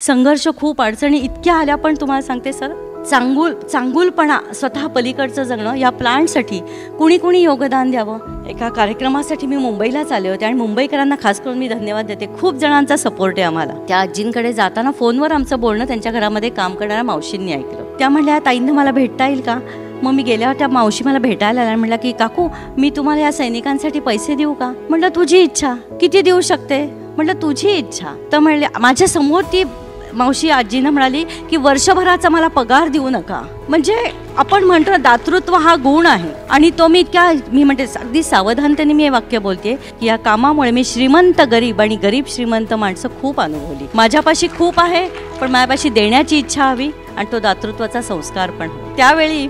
संघर्ष खूप अडचणी इतक्या आल्या, पण तुम्हाला सांगते सर, चांगुलपणा स्वतः पलीकडचं जगणं या प्लांटसाठी कुणी योगदान द्यावं. एका कार्यक्रमासाठी मी मुंबईलाच आले होते आणि मुंबईकरांना खास करून मी धन्यवाद देते. खूप जणांचा सपोर्ट आहे आम्हाला. त्या आजींकडे जाताना फोनवर आमचं बोलणं त्यांच्या घरामध्ये काम करणाऱ्या मावशींनी ऐकलं. त्या म्हणल्या ताईंना मला भेटता येईल का. मग मी गेल्यावर त्या मावशी मला भेटायला आल्या आणि म्हटलं की काकू मी तुम्हाला या सैनिकांसाठी पैसे देऊ का. म्हटलं तुझी इच्छा. किती देऊ शकते. म्हटलं तुझी इच्छा. तर म्हणले माझ्या समोर ती मावशी आजीनं म्हणाली की वर्षभराचा मला पगार देऊ नका. म्हणजे आपण म्हणतो दातृत्व हा गुण आहे आणि तो मी म्हणते अगदी सावधानतेने मी हे वाक्य बोलते की या कामामुळे मी श्रीमंत गरीब आणि गरीब श्रीमंत माणसं खूप अनुभवली. माझ्यापाशी खूप आहे पण माझ्यापाशी देण्याची इच्छा हवी आणि तो दातृत्वाचा संस्कार पण. त्यावेळी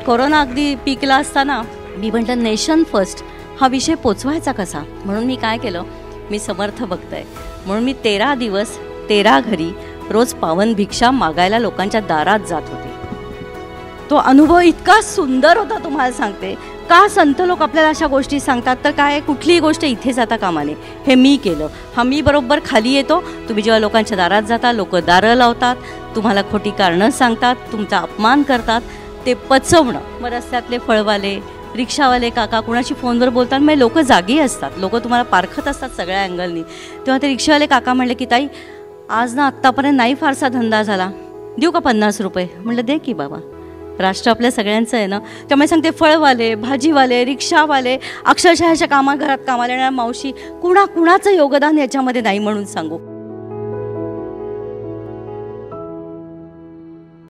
कोरोना अगदी पीकला असताना मी म्हटलं नेशन फर्स्ट हा विषय पोचवायचा कसा. म्हणून मी काय केलं, मी समर्थ भक्त आहे म्हणून मी 13 दिवस 13 घरी रोज पावन भिक्षा मागायला लोकांच्या दारात जात होते. तो अनुभव इतका सुंदर होता तुम्हाला सांगते. का संत लोक आपल्याला अशा गोष्टी सांगतात तर काय कुठलीही गोष्ट इथे जाता कामा नये. हे मी केलं. मी बरोबर खाली येतो. तुम्ही जेव्हा लोकांच्या दारात जाता लोक दारं लावतात, तुम्हाला खोटी कारणं सांगतात, तुमचा अपमान करतात, ते पचवणं. मग रस्त्यातले फळवाले रिक्षावाले काका कुणाशी फोनवर बोलतात, मग लोक जागी असतात, लोक तुम्हाला पारखत असतात सगळ्या अँगलनी. तेव्हा ते रिक्षावाले काका म्हणले की ताई आज ना आत्तापर्यंत नाही फारसा धंदा झाला, देऊ का 50 रुपये. म्हटलं दे की बाबा, राष्ट्र आपल्या सगळ्यांचं आहे ना. त्यामुळे सांगते फळवाले भाजीवाले रिक्षावाले अक्षरशः ह्याच्या घरात कामाला येणाऱ्या मावशी कुणाचं योगदान याच्यामध्ये नाही म्हणून सांगू.